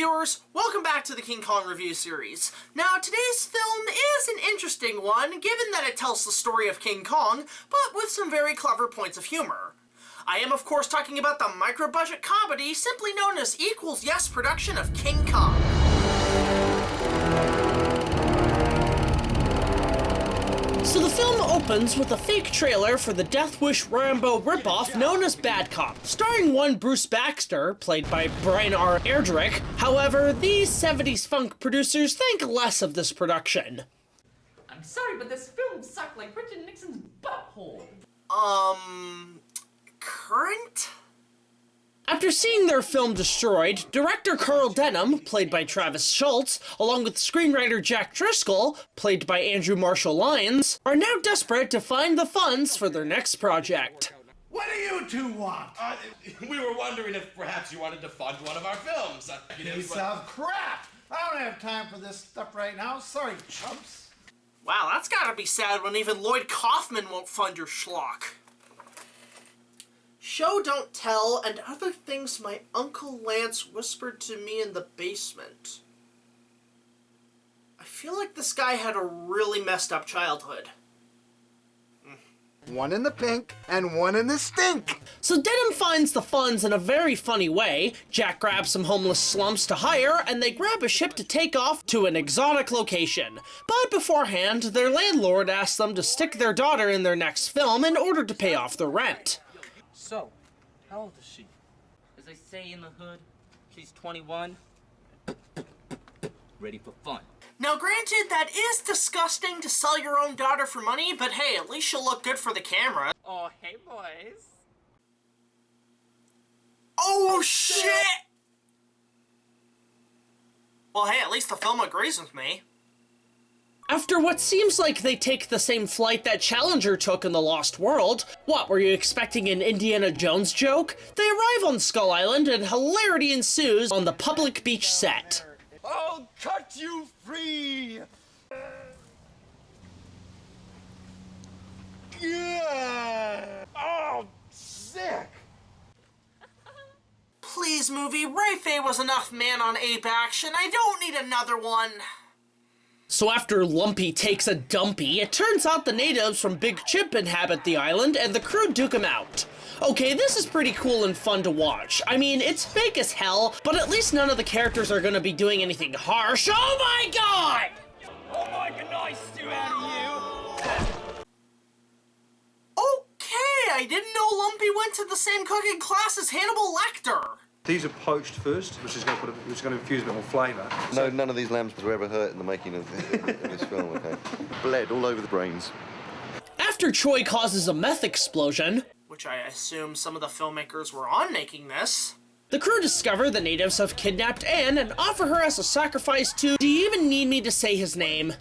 viewers, welcome back to the King Kong review series. Now, today's film is an interesting one, given that it tells the story of King Kong, but with some very clever points of humor. I am, of course, talking about the micro-budget comedy simply known as Equals Yes production of King Kong. So the film opens with a fake trailer for the Death Wish Rambo ripoff known as Bad Cop, starring one Bruce Baxter, played by Brian R. Erdrich. However, these 70s funk producers think less of this production. I'm sorry, but this film sucked like Richard Nixon's butthole. Current? After seeing their film destroyed, director Carl Denham, played by Travis Schultz, along with screenwriter Jack Driscoll, played by Andrew Marshall Lyons, are now desperate to find the funds for their next project. What do you two want? We were wondering if perhaps you wanted to fund one of our films. Piece of crap! I don't have time for this stuff right now. Sorry, chumps. Wow, that's gotta be sad when even Lloyd Kaufman won't fund your schlock. Show Don't Tell, and other things my Uncle Lance whispered to me in the basement. I feel like this guy had a really messed up childhood. One in the pink, and one in the stink. So Denham finds the funds in a very funny way. Jack grabs some homeless slumps to hire, and they grab a ship to take off to an exotic location. But beforehand, their landlord asks them to stick their daughter in their next film in order to pay off the rent. So, how old is she? As they say in the hood, she's 21. Ready for fun. Now granted, that is disgusting to sell your own daughter for money, but hey, at least she'll look good for the camera. Oh, hey boys. Oh shit! Well hey, at least the film agrees with me. After what seems like they take the same flight that Challenger took in The Lost World, what, were you expecting an Indiana Jones joke? They arrive on Skull Island and hilarity ensues on the public beach set. I'll cut you free! Yeah. Oh, sick! Please, movie, Ray Fay was enough man on ape action. I don't need another one. So after Lumpy takes a dumpy, it turns out the natives from Big Chip inhabit the island and the crew duke him out. Okay, this is pretty cool and fun to watch. I mean, it's fake as hell, but at least none of the characters are gonna be doing anything harsh. Oh my god! Oh my god, nice stew out of you! Okay, I didn't know Lumpy went to the same cooking class as Hannibal Lecter. These are poached first, which is going to infuse a bit more flavour. No, none of these lambs were ever hurt in the making of this film, okay? Bled all over the brains. After Troy causes a meth explosion, which I assume some of the filmmakers were on making this, the crew discover the natives have kidnapped Anne and offer her as a sacrifice to... Do you even need me to say his name?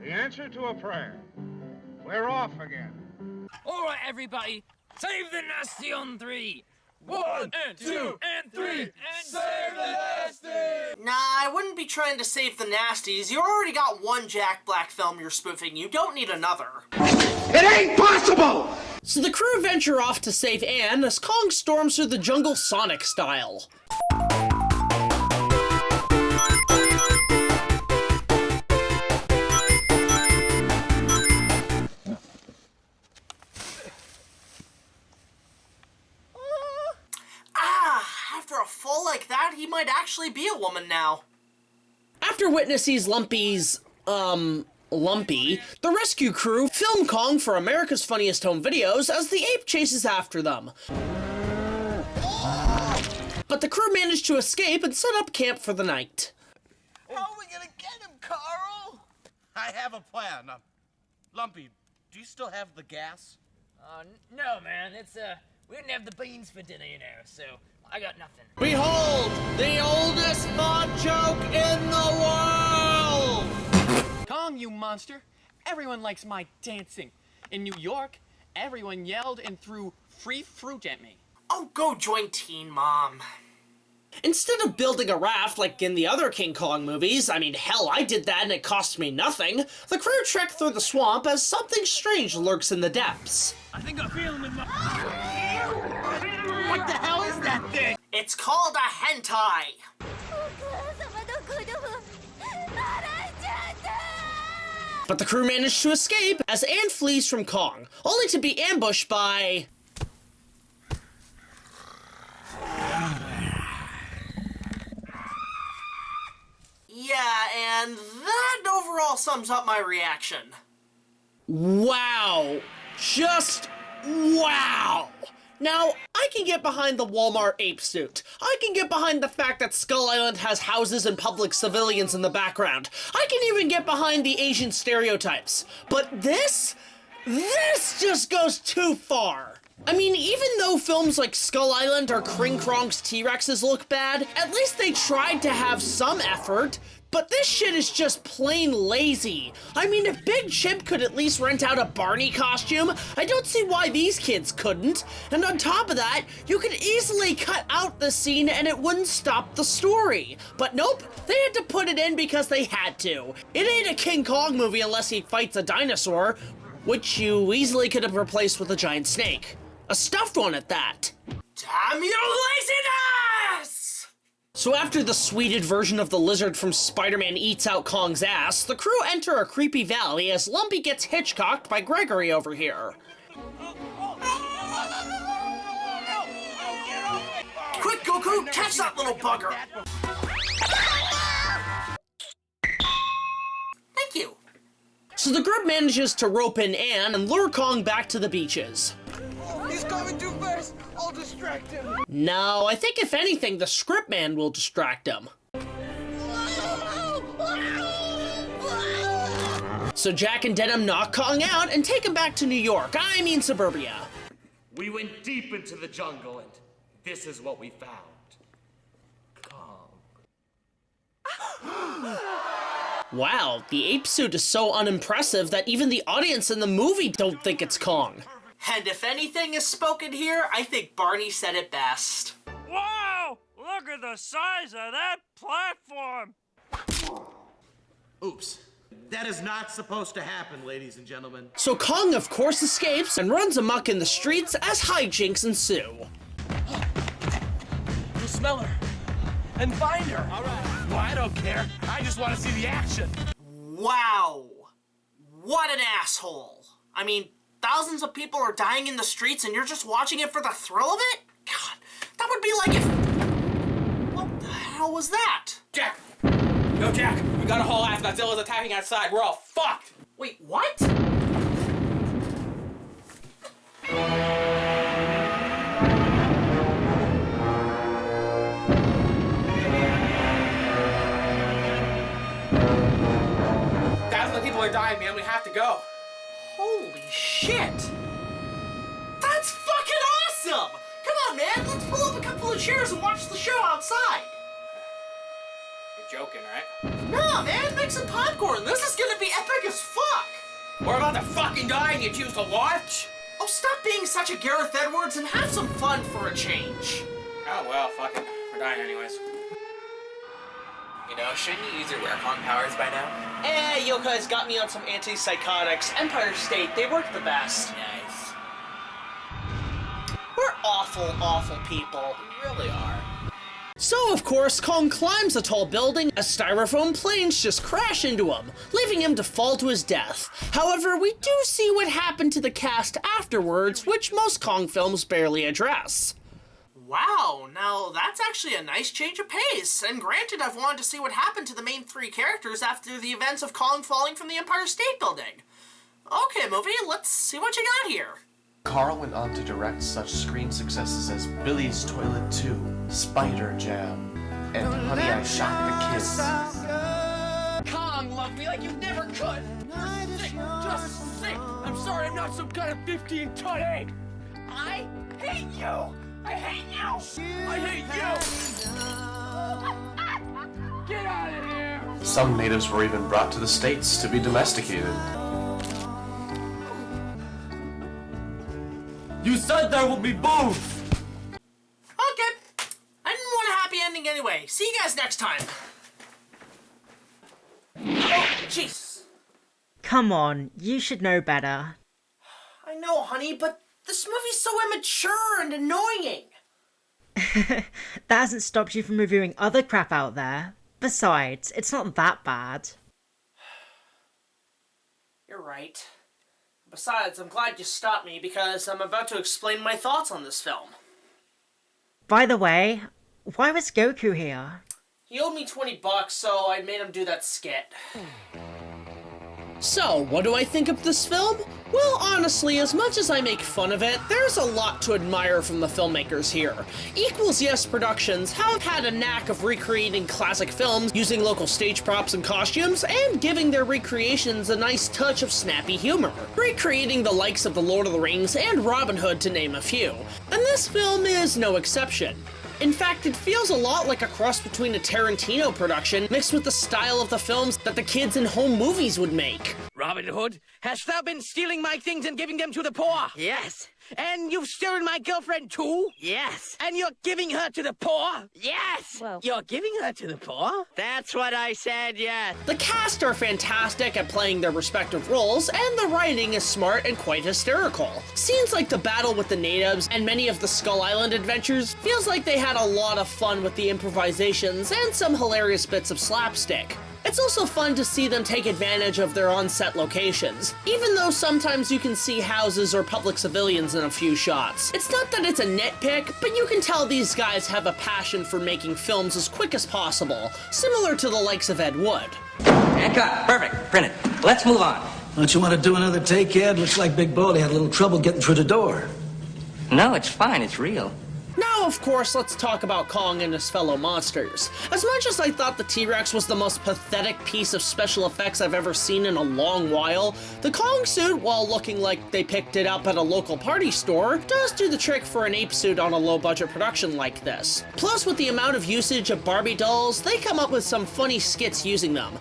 Answer to a prayer. We're off again. All right, everybody, save the nasty on 3. 1 and 2 and 3 and save the nasty! Nah, I wouldn't be trying to save the nasties. You already got one Jack Black film you're spoofing. You don't need another. It ain't possible! So the crew venture off to save Anne as Kong storms through the jungle Sonic style. After a fall like that, he might actually be a woman now. After witnessing Lumpy's, Lumpy, the rescue crew film Kong for America's Funniest Home Videos as the ape chases after them. But the crew managed to escape and set up camp for the night. How are we gonna get him, Carl? I have a plan. Lumpy, do you still have the gas? No, man, we didn't have the beans for dinner, you know, so I got nothing. Behold, the oldest fart joke in the world! Kong, you monster! Everyone likes my dancing. In New York, everyone yelled and threw free fruit at me. Oh, go join Teen Mom. Instead of building a raft like in the other King Kong movies, I mean, hell, I did that and it cost me nothing, the crew trek through the swamp as something strange lurks in the depths. I think I feel him in my... What the hell is that thing? It's called a hentai. But the crew managed to escape as Anne flees from Kong, only to be ambushed by... Yeah, and that overall sums up my reaction. Wow. Just wow. Now, I can get behind the Walmart ape suit. I can get behind the fact that Skull Island has houses and public civilians in the background. I can even get behind the Asian stereotypes. But this just goes too far. I mean, even though films like Skull Island or Kring Krong's T-Rexes look bad, at least they tried to have some effort. But this shit is just plain lazy. I mean, if Big Chip could at least rent out a Barney costume, I don't see why these kids couldn't. And on top of that, you could easily cut out the scene and it wouldn't stop the story. But nope, they had to put it in because they had to. It ain't a King Kong movie unless he fights a dinosaur, which you easily could have replaced with a giant snake. A stuffed one at that. Damn your laziness! So after the sweeted version of the lizard from Spider-Man eats out Kong's ass, the crew enter a creepy valley as Lumpy gets hitchcocked by Gregory over here. Quick, Goku, catch that little bugger! Thank you. So the group manages to rope in Anne and lure Kong back to the beaches. He's coming too fast. I'll distract him. No, I think if anything, the script man will distract him. So Jack and Denim knock Kong out and take him back to New York. I mean suburbia. We went deep into the jungle and this is what we found. Kong. Wow, the ape suit is so unimpressive that even the audience in the movie don't think it's Kong. And if anything is spoken here, I think Barney said it best. Wow! Look at the size of that platform! Oops. That is not supposed to happen, ladies and gentlemen. So Kong, of course, escapes and runs amok in the streets as hijinks ensue. We'll smell her and find her. All right. Well, I don't care. I just want to see the action. Wow. What an asshole. I mean, thousands of people are dying in the streets and you're just watching it for the thrill of it? God, that would be like if... What the hell was that? Jack! Yo, Jack! We got a whole ass Godzilla's attacking outside. We're all fucked! Wait, what? Thousands of people are dying, man. We have to go. Holy shit! That's fucking awesome! Come on, man, let's pull up a couple of chairs and watch the show outside. You're joking, right? No, man, make some popcorn. This is gonna be epic as fuck. We're about to fucking die and you choose to watch? Oh, stop being such a Gareth Edwards and have some fun for a change. Oh, well, fuck it. We're dying anyways. You know, shouldn't you use your Wacom powers by now? Yoka's got me on some antipsychotics. Empire State, they work the best. Nice. We're awful, awful people. We really are. So, of course, Kong climbs a tall building as styrofoam planes just crash into him, leaving him to fall to his death. However, we do see what happened to the cast afterwards, which most Kong films barely address. Wow, now that's actually a nice change of pace, and granted I've wanted to see what happened to the main three characters after the events of Kong falling from the Empire State Building. Okay, movie, let's see what you got here. Carl went on to direct such screen successes as Billy's Toilet 2, Spider Jam, and Honey, I Shot the Kids. Kong loved me like you never could! You're sick! Just sick! I'm sorry, I'm not some kind of 15-ton ape! I hate you! I hate you! I hate you! Get out of here! Some natives were even brought to the States to be domesticated. You said there will be both! Okay, I didn't want a happy ending Definitely. See you guys next time. Oh, jeez. Come on, you should know better. I know, honey, but this movie's so immature and annoying. That hasn't stopped you from reviewing other crap out there. Besides, it's not that bad. You're right. Besides, I'm glad you stopped me because I'm about to explain my thoughts on this film. By the way, why was Goku here? He owed me $20, so I made him do that skit. So, what do I think of this film? Well, honestly, as much as I make fun of it, there's a lot to admire from the filmmakers here. Equals Yes Productions have had a knack of recreating classic films using local stage props and costumes, and giving their recreations a nice touch of snappy humor, recreating the likes of The Lord of the Rings and Robin Hood to name a few. And this film is no exception. In fact, it feels a lot like a cross between a Tarantino production mixed with the style of the films that the kids in home movies would make. Robin Hood, hast thou been stealing my things and giving them to the poor? Yes. And you've stolen my girlfriend too? Yes. And you're giving her to the poor? Yes. Well, You're giving her to the poor? That's what I said, yes. The cast are fantastic at playing their respective roles, and the writing is smart and quite hysterical. Scenes like the battle with the natives and many of the Skull Island adventures feels like they had a lot of fun with the improvisations and some hilarious bits of slapstick. It's also fun to see them take advantage of their on-set locations, even though sometimes you can see houses or public civilians in a few shots. It's not that it's a nitpick, but you can tell these guys have a passion for making films as quick as possible, similar to the likes of Ed Wood. And cut. Perfect. Print it. Let's move on. Don't you want to do another take, Ed? Looks like Big Baldy had a little trouble getting through the door. No, it's fine. It's real. Now, of course, let's talk about Kong and his fellow monsters. As much as I thought the T-Rex was the most pathetic piece of special effects I've ever seen in a long while, the Kong suit, while looking like they picked it up at a local party store, does do the trick for an ape suit on a low-budget production like this. Plus, with the amount of usage of Barbie dolls, they come up with some funny skits using them.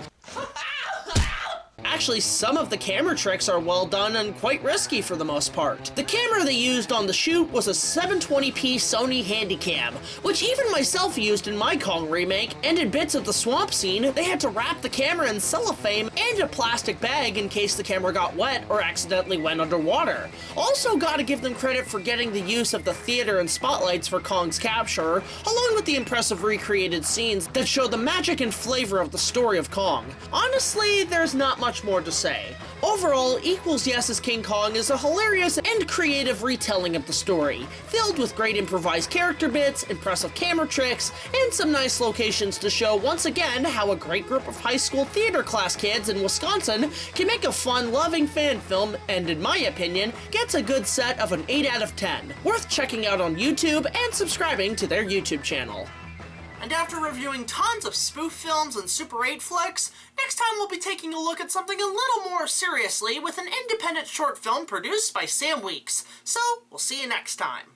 Actually, some of the camera tricks are well done and quite risky for the most part. The camera they used on the shoot was a 720p Sony Handycam, which even myself used in my Kong remake, and in bits of the swamp scene, they had to wrap the camera in cellophane and a plastic bag in case the camera got wet or accidentally went underwater. Also gotta give them credit for getting the use of the theater and spotlights for Kong's capture, along with the impressive recreated scenes that show the magic and flavor of the story of Kong. Honestly, there's not much more to say. Overall, Equals Yes's King Kong is a hilarious and creative retelling of the story, filled with great improvised character bits, impressive camera tricks, and some nice locations to show once again how a great group of high school theater class kids in Wisconsin can make a fun, loving fan film, and in my opinion, gets a good set of an 8 out of 10. Worth checking out on YouTube and subscribing to their YouTube channel. And after reviewing tons of spoof films and Super 8 flicks, next time we'll be taking a look at something a little more seriously with an independent short film produced by Sam Weeks. So, we'll see you next time.